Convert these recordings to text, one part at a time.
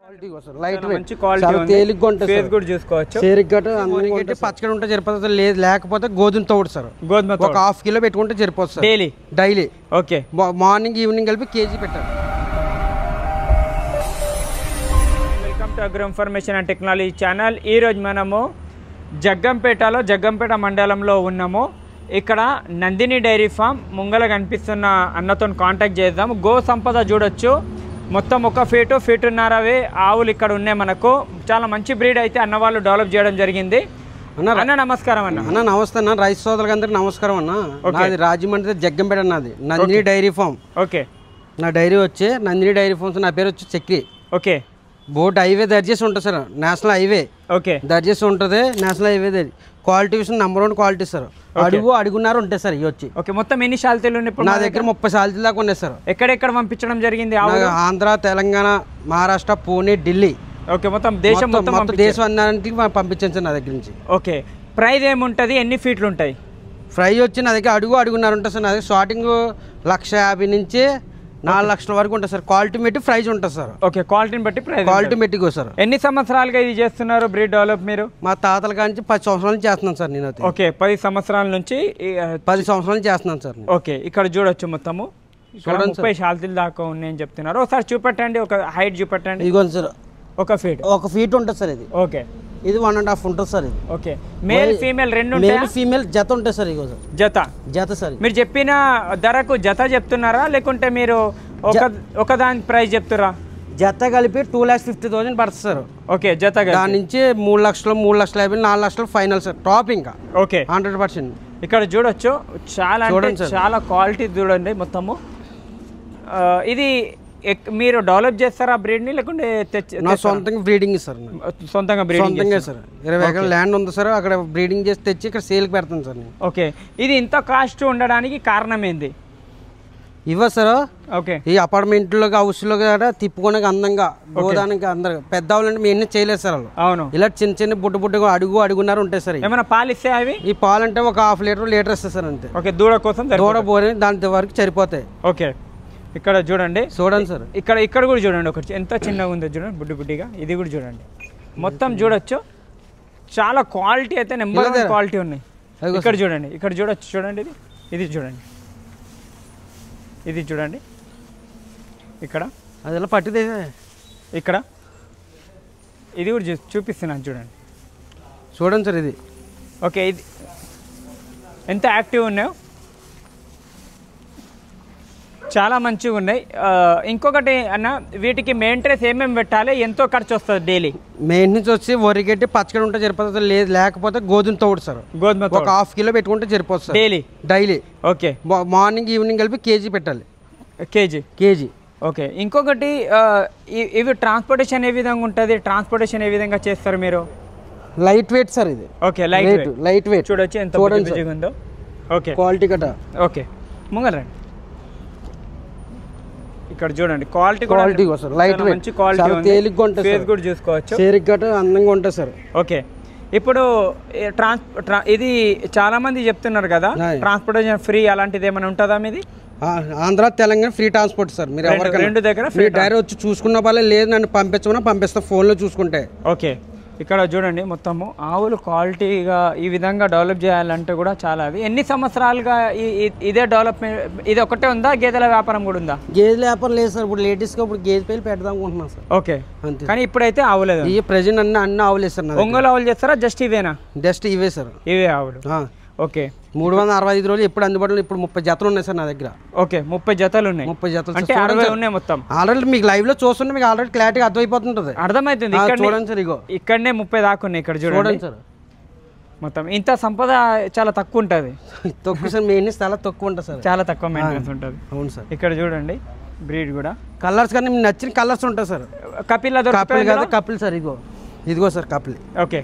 Quality కోసం light weight చాలా తేలిగ్గా ఉంటుంది ఫేస్ కూడా చూసుకోవచ్చు సేరిగ్గట అన్నిటి పచ్చడి ఉంటే సరిపోతుంది లేదు లేకపోతే గోధుమ తోడు సార్ గోధుమ ఒక హాఫ్ కిలో పెట్టుకుంటే సరిపోతుంది sir daily okay morning evening కలిపి కేజీ పెట్టాలి welcome to agro information and technology channel ఈ రోజు మనము జగ్గంపేట మండలంలో ఉన్నాము ఇక్కడ నందిని డైరీ ఫామ్ ముంగల కనిపిస్తున్న అన్నతో కాంటాక్ట్ చేద్దాం గో సంపద చూడొచ్చు మొత్తం ఒక ఫీటున్నరవే ఆవులు ఇక్కడ ఉన్నాయి మనకు చాలా మంచి బ్రీడ్ అయితే అన్న వాళ్ళు డెవలప్ చేయడం జరిగింది అన్న నమస్కారం అన్న నమస్తే అన్న రైతు సోదరులకు అందరికి నమస్కారం అన్న నాది రాజమండ్రి జగ్గంపేట అన్నది నందిని డైరీ ఫామ్ ఓకే నా డైరీ వచ్చి నందిని డైరీ ఫామ్స్ నా పేరు వచ్చి చక్రి ఓకే బోట్ హైవే దర్జేసి ఉంటుంది సార్ నేషనల్ హైవే ఓకే దర్జేసి ఉంటుంది నేషనల్ హైవే క్వాలిటీ విషయం నెంబర్ 1 క్వాలిటీ సార్ అడుగున్నారు ఉంటాయి సార్ ఇవి వచ్చి ఓకే మొత్తం ఎన్ని శాలతీలు ఉన్నాయి నా దగ్గర 30 శాలతీల దాకా ఉన్నాయి సార్ ఎక్కడెక్కడ పంపించడం జరిగింది ఆంధ్ర తెలంగాణ మహారాష్ట్ర పూణే ఢిల్లీ ఓకే మొత్తం దేశం దేశం అన్నింటికి పంపించాను సార్ నా దగ్గర నుంచి ఓకే ప్రైస్ ఏముంటుంది ఎన్ని ఫీట్లు ఉంటాయి ఫ్రై వచ్చి నా దగ్గర అడుగున్నారు ఉంటుంది సార్ నా దగ్గర స్టార్టింగ్ 1,50,000 నుంచి 4 లక్షల వరకు ఉంటుంది సార్ క్వాలిటీ బట్టి ప్రైజ్ ఉంటుంది సార్ ఓకే క్వాలిటీని బట్టి ప్రైస్ క్వాలిటీ బట్టి సార్ ఎన్ని సంవత్సరాలుగా ఇది చేస్తున్నారు బ్రీడ్ డెవలప్ మీరు మా తాతల కాంచి 10 సంవత్సరాల నుంచి చేస్తున్నాను సార్ నేను ఓకే 10 సంవత్సరాల నుంచి 10 సంవత్సరాల నుంచి చేస్తున్నాను సార్ ఓకే ఇక్కడ చూడొచ్చు మొత్తము 30 శాలతీలు దాకా ఉన్నాయని చెప్తున్నారు ఒకసారి చూపెట్టండి ఒక హైట్ చూపెట్టండి ఇదిగోండి సార్ ఒక ఫీట్ ఉంటుంది సార్ ఇది ఓకే ఇది 1.5 ఉంటుంది సార్ ఇది ఓకే మేల్ ఫీమేల్ రెండు మేల్ ఫీమేల్ జత ఉంటుంది సార్ ఇగో సార్ జత సార్ మీరు చెప్పిన ధరకు జత చెప్తున్నారా లేకుంటే మీరు ఒక దాని ప్రైస్ చెప్తారా జత కలిపి 2,50,000 పడుతుంది సార్ ఓకే జత దాని నుంచి 3 లక్షలు 3,50,000 4 లక్షలు ఫైనల్ సార్ టాప్ ఇంకా ఓకే 100%. ఇక్కడ చూడొచ్చు చాలా క్వాలిటీ చూడండి మొత్తము ఇది మీరు డెవలప్ చేస్తారా బ్రీడ్ని లేకుంటే సొంతంగా బ్రీడింగ్ సార్ సొంతంగా బ్రీడింగ్ సార్ 20 ఎకరాల ల్యాండ్ ఉంది సార్ అక్కడ బ్రీడింగ్ చేసి తెచ్చి ఇక్కడ సేల్కి పెడతాను సార్ ఓకే ఇది ఇంత కాస్ట్ ఉండడానికి కారణం ఏంది సార్ ఓకే ఈ అపార్ట్మెంట్లో హౌస్లో కూడా తిప్పుకోవడానికి అందంగా గోదానికి అందరు పెద్ద వాళ్ళంటే మేము ఎన్ని చేయలేదు సార్ వాళ్ళు అవును ఇలా చిన్న బుడ్డగా అడుగున్నారు ఉంటాయి సార్ ఏమైనా పాలు ఇస్తే అవి ఈ పాలు అంటే ఒక ½ లీటర్ ఇస్తాయి సార్ అంతే ఓకే దూడ కోసం దూడ పోయి దాని వరకు సరిపోతాయి ఓకే ఇక్కడ చూడండి సార్ ఇక్కడ కూడా చూడండి ఒకటి ఎంత చిన్నగా ఉందో చూడండి బుడ్డిగా ఇది కూడా చూడండి మొత్తం చూడొచ్చు చాలా క్వాలిటీ అయితే నెంబర్ 1 క్వాలిటీ ఉన్నాయి ఇక్కడ చూడండి ఇది చూడండి ఇక్కడ అది ఎలా పట్టిదే ఇక్కడ ఇది కూడా చూపిస్తున్నాను చూడండి సార్ ఇది ఓకే ఇది ఎంత యాక్టివ్ ఉన్నాయో చాలా మంచిగా ఉన్నాయి ఇంకొకటి అన్న వీటికి మెయింటెనెన్స్ ఏమేమి పెట్టాలి ఎంతో ఖర్చు వస్తుంది డైలీ మెయింటెనెన్స్ వచ్చి వరిగడ్డి పచ్చడి ఉంటే సరిపోతుంది లేదు లేకపోతే గోధుమ తోడు సార్ ఒక ½ కిలో పెట్టుకుంటే సరిపోతుంది డైలీ ఓకే మార్నింగ్ ఈవినింగ్ కలిపి కేజీ పెట్టాలి కేజీ ఓకే ఇంకొకటి ఇవి ట్రాన్స్పోర్టేషన్ ఏ విధంగా ఉంటుంది ట్రాన్స్పోర్టేషన్ ఏ విధంగా చేస్తారు మీరు లైట్ వెయిట్ సార్ ఇది ఓకే లైట్ వెయిట్ చూడొచ్చు ఎంత ఉందో ఓకే క్వాలిటీ కట్ట ఓకే ముంగలండి ఇక్కడ చూడండి క్వాలిటీ సార్ లైట్ వెయిట్ మంచి క్వాలిటీ తేలిగ్గా ఉంటుంది ఫేస్ కూడా చూసుకోవచ్చు సేరిగ్గట అందంగా ఉంటుంది సార్ ఓకే ఇప్పుడు ఇది చాలా మంది చెప్తున్నారు కదా ట్రాన్స్పోర్టేషన్ ఫ్రీ అలాంటిది ఏమైనా ఉంటుందా మీది Andhra Telangana free transport sir మీరు రెండు దగ్గర డైరెక్ట్ వచ్చి చూసుకున్న వాళ్ళే లేదు నన్ను పంపిస్తా ఫోన్లో చూసుకుంటే ఓకే ఇక్కడ చూడండి మొత్తము ఆవులు క్వాలిటీగా ఈ విధంగా డెవలప్ చేయాలంటే కూడా చాలా అవి ఎన్ని సంవత్సరాలుగా ఇదే డెవలప్మెంట్ ఇది ఒకటే ఉందా గేదెల వ్యాపారం కూడా ఉందా గేదెల వ్యాపారం లేదు సార్ ఇప్పుడు లేటెస్ట్గా ఇప్పుడు గేదె పేలు పెడదాం అనుకుంటున్నాం సార్ ఓకే అంతే కానీ ఇప్పుడైతే ఆవులేదు ఈ ప్రెజెంట్ అన్ని ఆవులేదు సార్ ఒంగోలు ఆవులు చేస్తారా జస్ట్ ఇవేనా జస్ట్ ఇవే సార్ ఇవే ఆవులు ఓకే 365 రోజులు ఎప్పుడు అందుబాటులో ఇప్పుడు 30 జతలు ఉన్నాయి సార్ నా దగ్గర ఓకే 30 జతలు ఉన్నాయి 30 జతలు అంటే 60 ఉన్నాయి మొత్తం ఆల్రెడీ మీకు లైవ్ లో చూస్తుంటే మీకు ఆల్రెడీ క్లారిటీగా అర్థమైపోతుంటుంది అర్థమవుతుంది చూడండి సార్ ఇగో ఇక్కడనే 30 దాకా ఉన్నాయి ఇక్కడ చూడండి సార్ మొత్తం ఇంత సంపద చాలా తక్కువ ఉంటుంది తక్కువ సార్ మెయింటెనెన్స్ చాలా తక్కువ ఉంటుంది సార్ చాలా తక్కువ మెయింటెనెన్స్ ఉంటుంది అవును సార్ ఇక్కడ చూడండి బ్రీడ్ కూడా కలర్స్ కానీ మీకు నచ్చిన కలర్స్ ఉంటాయి సార్ కపిల్ సార్ ఇదిగో సార్ కపిల్ ఓకే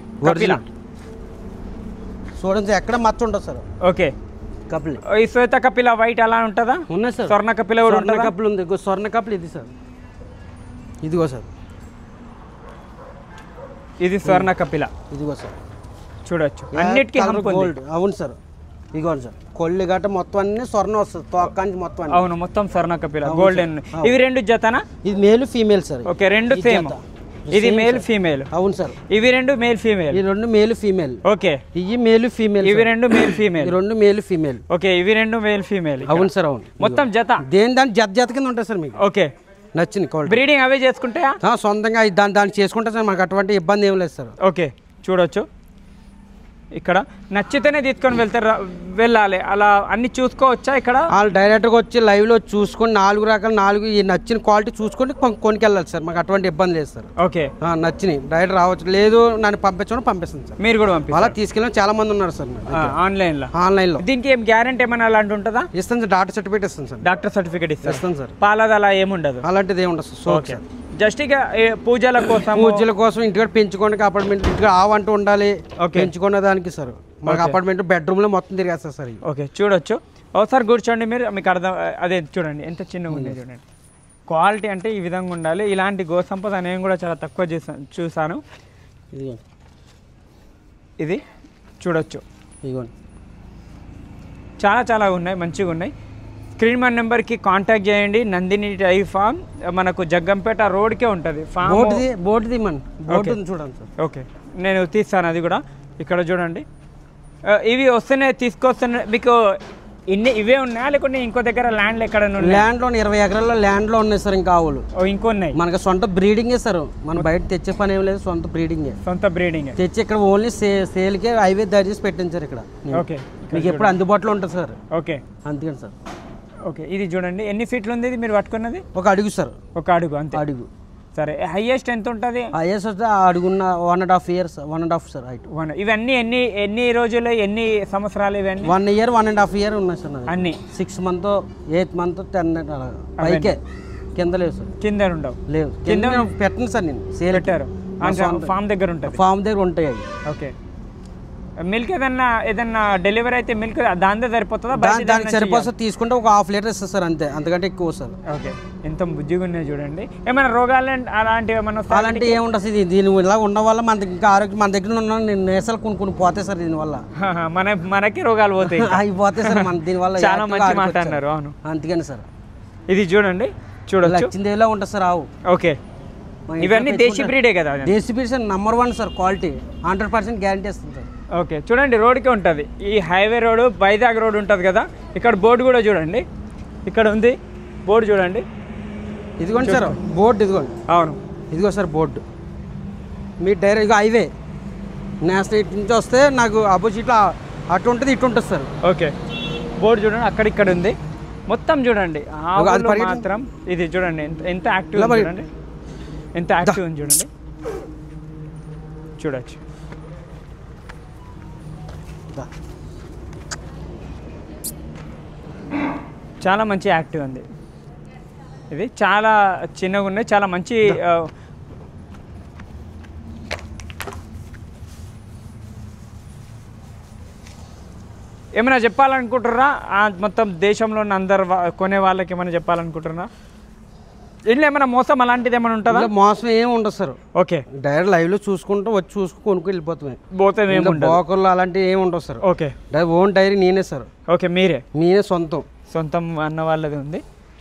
చూడండి ఎక్కడ మచ్చ ఉంటుంది సార్ ఓకే కపిల్ ఈ శ్వేత కపిల వైట్ అలా ఉంటుందా ఉన్నాయి సార్ స్వర్ణ కపిల కపిల్ ఉంది స్వర్ణ కపిల్ ఇది సార్ ఇదిగో సార్ ఇది స్వర్ణ కపిల ఇదిగో సార్ చూడొచ్చు అన్నిటికీ గోల్డ్ అవును సార్ ఇదిగోండి సార్ కొల్లి గట్ట మొత్తం అన్ని స్వర్ణ వస్తుంది తోకానికి మొత్తం అవును మొత్తం స్వర్ణ కపిల గోల్డెన్ ఇవి రెండు జతనా ఇది మేల్ ఫీమేల్ సార్ ఓకే రెండు సేమ్ ఇది మేల్ ఫీమేల్. అవును సార్. ఇవి రెండు మేల్ ఫీమేల్. ఈ రెండు మేల్ ఫీమేల్. ఓకే. ఇవి మేల్ ఫీమేల్. ఇవి రెండు మేల్ ఫీమేల్. ఈ రెండు మేల్ ఫీమేల్. ఓకే. ఇవి రెండు మేల్ ఫీమేల్. అవును సార్. అవును. మొత్తం జత దాని జత కింద ఉంటుంది సార్ మీకు. ఓకే. నచ్చింది క్వాలిటీ. బ్రీడింగ్ అవే చేసుకుంటాయా? సొంతంగా దాన్ని చేసుకుంటా సార్, మాకు అటువంటి ఇబ్బంది ఏం లేదు సార్. ఓకే. చూడొచ్చు ఇక్కడ నచ్చితేనే తీసుకొని వెళ్ళాలి, అలా అన్ని చూసుకోవచ్చా ఇక్కడ? వాళ్ళు డైరెక్ట్గా వచ్చి లైవ్లో చూసుకొని 4 రకాలు ఈ నచ్చిన క్వాలిటీ చూసుకొని కొనుకెళ్ళాలి సార్, మాకు అటువంటి ఇబ్బంది లేదు సార్. ఓకే. నచ్చినాయి డైరెక్ట్ రావచ్చు, లేదు నన్ను పంపించడం పంపిస్తాను సార్. మీరు కూడా పంపి అలా తీసుకెళ్ళిన చాలా మంది ఉన్నారు సార్ ఆన్లైన్లో. దీనికి ఏం గ్యారెంటీ ఏమైనా అలాంటి ఉంటుందా? ఇస్తాను సార్, డాక్టర్ సర్టిఫికేట్ ఇస్తాను సార్. డాక్టర్ సర్టిఫికేట్ ఇస్తాను సార్. పాలది అలా ఏముండదు, అలాంటిది ఏముండదు సార్. ఓకే. జస్ట్ ఇక పూజల కోసం ఇంటికాడ పెంచుకోవడానికి అపార్ట్మెంట్ ఇంటికాడ ఆవంటూ ఉండాలి, పెంచుకునే దానికి సార్. మాకు అపార్ట్మెంట్ బెడ్రూమ్ లో మొత్తం తిరిగేస్తారు సార్. ఓకే. చూడొచ్చు ఒకసారి కూర్చోండి మీరు, మీకు అర్థం. అదే చూడండి ఎంత చిన్నగా ఉంది చూడండి. క్వాలిటీ అంటే ఈ విధంగా ఉండాలి. ఇలాంటి గోసంపద నేను కూడా చాలా తక్కువ చూసాను. ఇది చూడొచ్చు, చాలా ఉన్నాయి, మంచిగా ఉన్నాయి. స్క్రీన్ మన నెంబర్కి కాంటాక్ట్ చేయండి. నందిని డైరీ ఫామ్ మనకు జగ్గంపేట రోడ్కే ఉంటుంది. చూడండి సార్. ఓకే, నేను తీస్తాను అది కూడా. ఇక్కడ చూడండి, ఇవి వస్తున్నాయి, తీసుకొస్తున్నాయి. మీకు ఇవే ఉన్నాయా లేకుంటే ఇంకో దగ్గర ల్యాండ్ ఎక్కడ? ల్యాండ్లో 20 ఎకరాల్లో ల్యాండ్లో ఉన్నాయి సార్. ఇంకా ఆవులు ఇంకో ఉన్నాయి. మనకు సొంత బ్రీడింగే సార్, మనం బయట తెచ్చే పని ఏం లేదు, సొంత బ్రీడింగ్ తెచ్చి ఇక్కడ ఓన్లీ సేల్కే హైవే దయచేసి పెట్టించారు ఇక్కడ. ఓకే. మీకు ఎప్పుడు అందుబాటులో ఉంటుంది సార్. ఓకే. అందుకని సార్. ఓకే. ఇది చూడండి ఎన్ని ఫీట్లు ఉంది ఇది మీరు పట్టుకున్నది? 1 అడుగు సార్. 1 అడుగు అంతే. అడుగు. సరే, హైయెస్ట్ ఎంత ఉంటుంది? హైయెస్ట్ వస్తే అడుగున్న 1.5 years 1.5 సార్ హైట్. ఇవన్నీ ఎన్ని రోజులు, ఎన్ని సంవత్సరాలు? ఇవన్నీ 1 year 1.5 year ఉన్నాయి సార్. అన్ని 6 month 8 month 10 పైకే, కింద లేవు సార్. కింద ఉండవు? లేవు, కింద పెట్టండి సార్. నేను సేల్ పెట్టారు, ఫామ్ దగ్గర ఉంటుంది. ఫామ్ దగ్గర ఉంటాయి అవి. ఓకే. మిల్క్ ఏదన్నా డెలివరీ అయితే మిల్క్ దాంతో సరిపోతుందా? దానికి సరిపోతుంది, తీసుకుంటే 1/2 లీటర్ ఇస్తుంది సార్, అంతే, అంతకంటే ఎక్కువ సార్. ఓకే. ఎంత బుజ్జిగా ఉన్నాయి చూడండి. ఏమైనా రోగాలు అలాంటివి ఏమన్నా? అలాంటివి ఏముంటుంది. దీని ఇలా ఉండడం వల్ల మనకి ఇంకా ఆరోగ్యం, మన దగ్గర ఉన్న నేసలు కొనుక్కొని పోతాయి సార్ దీనివల్ల. మనకి రోగాలు పోతాయి, అవి పోతాయి సార్ మన దీనివల్ల. చాలా మంచి మాట అన్నారు. అవును, అందుకని సార్. ఇది చూడండి, చూడొచ్చు, లచ్చిందేవిలా ఉంటుంది సార్ ఆవు. ఓకే. ఇవన్నీ దేశీ బ్రీడే కదా? Desi breed sir, number 1 sir. Quality 100% guarantee ఇస్తుంది సార్. ఓకే. చూడండి, రోడ్కే ఉంటుంది. ఈ హైవే రోడ్, వైజాగ్ రోడ్ ఉంటుంది కదా, ఇక్కడ బోర్డు కూడా చూడండి, ఇక్కడ ఉంది బోర్డు చూడండి. ఇదిగోండి సార్ బోర్డు, ఇదిగోండి. అవును, ఇదిగో సార్ బోర్డు. మీ డైరెక్ట్గా హైవే నేషనల్ నుంచి వస్తే నాకు ఆపోజిట్లో అటు ఉంటుంది, ఇటు ఉంటుంది సార్. ఓకే. బోర్డు చూడండి, ఇక్కడ ఉంది మొత్తం. చూడండి మాత్రం ఇది చూడండి ఎంత యాక్టివ్ చూడండి, ఎంత యాక్టివ్ ఉంది చూడండి. చూడచ్చు, చాలా మంచి యాక్టివ్ ఉంది. ఇది చాలా చిన్నగా ఉన్నాయి, చాలా మంచి. ఏమైనా చెప్పాలనుకుంటున్నారా మొత్తం దేశంలో ఉన్న అందరు కొనే వాళ్ళకి ఏమైనా చెప్పాలనుకుంటున్నారా? ఇంట్లో ఏమైనా మోసం అలాంటిది ఏమైనా ఉంటుందా? మోసం ఏమి ఉండదు సార్. ఓకే. డైరెక్ట్ లైవ్లో చూసుకుంటూ వచ్చి కొనుక్కు వెళ్ళిపోతాయి. బోకర్లు అలాంటివి ఏమి ఉండవు సార్. ఓకే. ఓన్ డైరీ నేనే సార్. ఓకే. మీరే సొంతం అన్న వాళ్ళది ఉంది.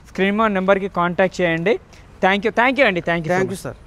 స్క్రీన్ నెంబర్కి కాంటాక్ట్ చేయండి. థ్యాంక్ యూ అండి. Thank you sir.